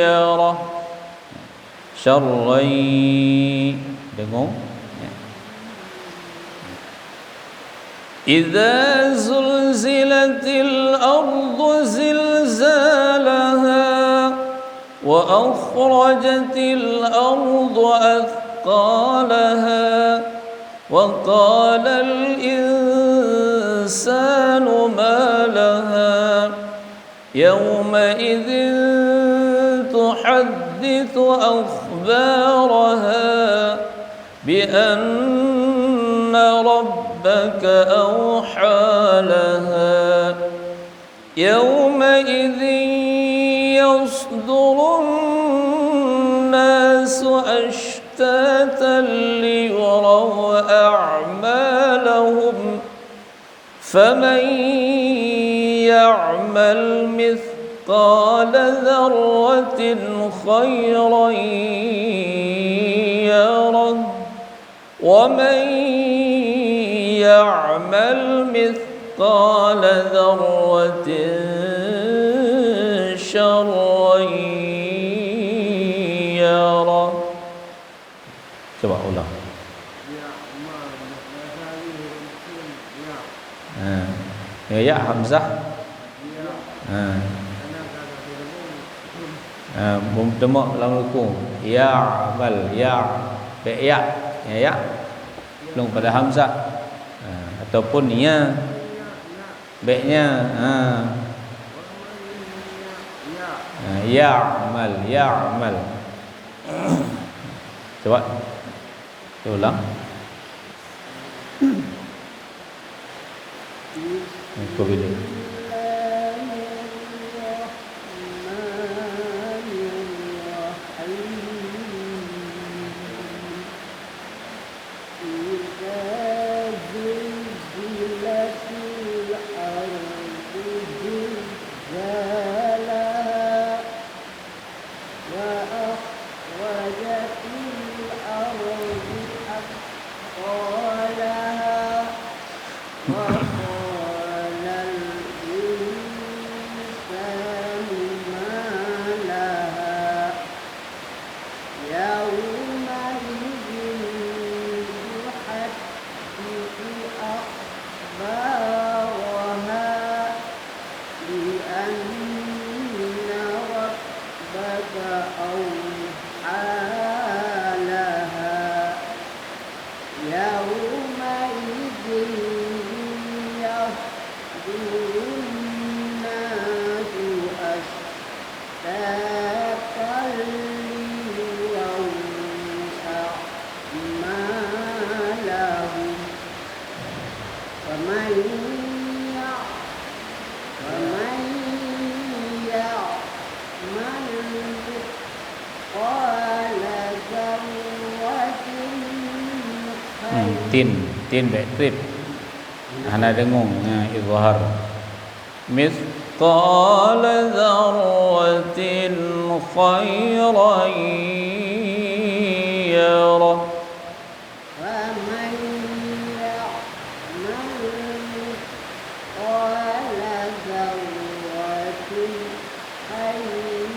يره syarran dengung ya. Idza zulzilatil ardu zilzalaha wa akhrajatil ardu athqalaha wa qala al insanu ma laha yawma idzin tuhaddithu akhbaraha bi anna rabbaka awha laha yawma idzin yasdurun nasu ashtatan liyuraw a'malahum faman ya'mal mithqala dharratin khayran yarah wa man ya'mal mithqala dharratin syarran yarah. Coba ulang. Ya hamzah. Demak dalam ruku. Ya'mal ya ya ya belum pada hamzah ataupun ya be-nya ya'mal ya'mal. Coba ulang. Kau bila tin betrip ana dengung izhar mithqala dzarratin khairan yarah wa man ya'mal mithqala dzarratin khairan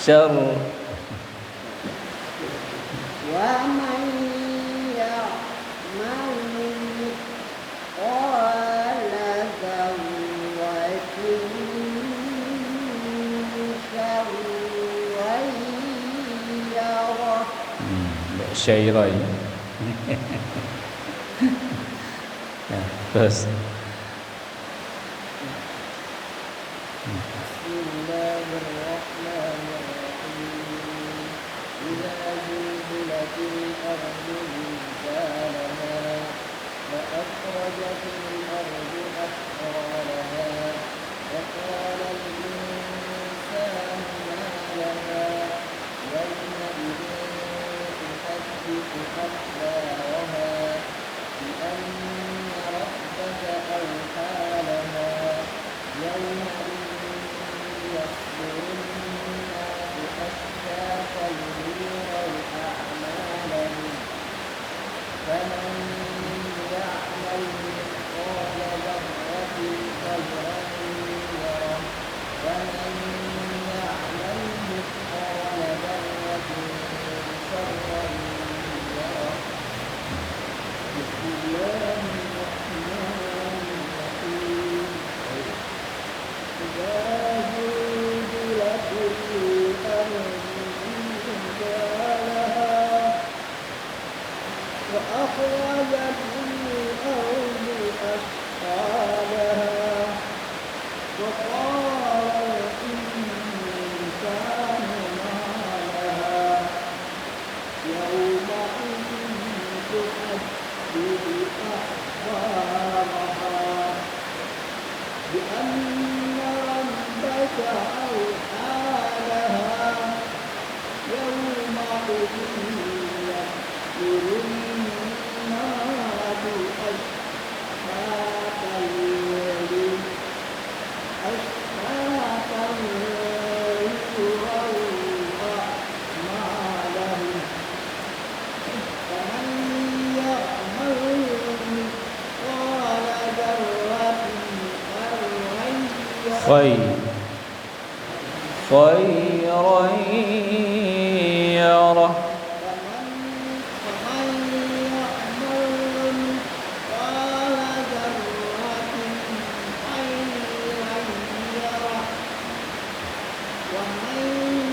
syarr wa man ya'mal mithqala dzarratin syarran yarah syairai ya terus Bismillahirrahmanirrahim. Idza zulzilatil ardu أخبارها بأن ربك أوحى لها يومئذ يصدر الناس أشتاتا ليروا أعمالهم فمن يعمل مثقال ذرة خيرا يره ومن يعمل مثقال ذرة شرا يره بسم الله الرحمن الرحيم إذا زلزلت الأرض زلزالها وأخرجت الأرض أثقالها وقال الإنسان ما لها يومئذ تحدث أخبارها بأن ربك أوحى لها يومئذ يصدر الناس أشتاتا ليروا أعمالهم فمن يعمل مثقال ذرة خيرا يره فمن يعمل مثقال ذرة خيرا يره ومن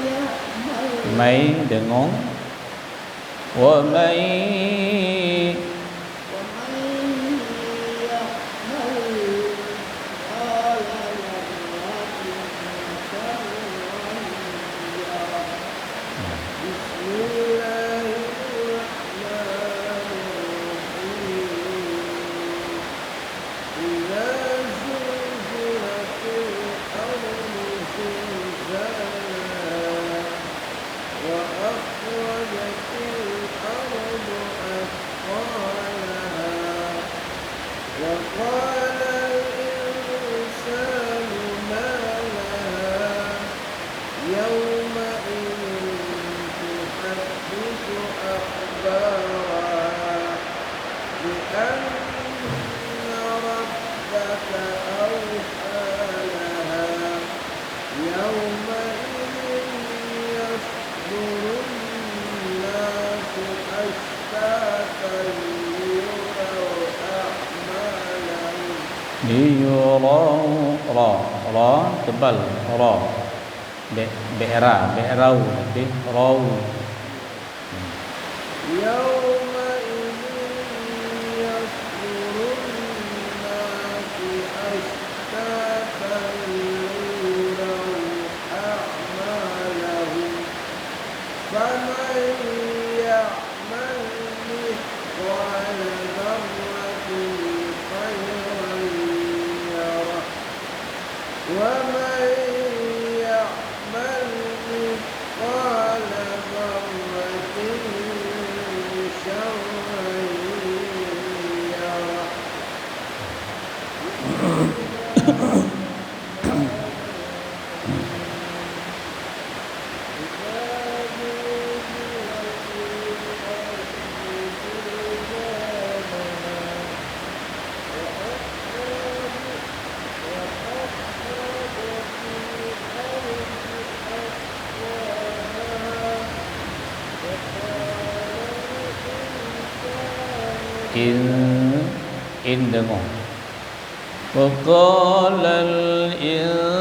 يعمل mấy đừng ngón ومن وقال الإنسان ما لها يومئذ تحدث أخبارها بأن ربك أوحى لها يومئذ يصدر الناس أشتاتا liyurau ra tebal ra be'rau nanti rau يومئذ يصدر الناس أشتاتا ليروا أعمالهم فمن يعمل مثقال ذرة خيرا يره ومن يعمل مثقال ذرة شرا يره in dengar وقال الإنسان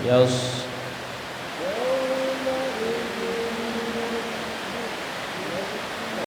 يص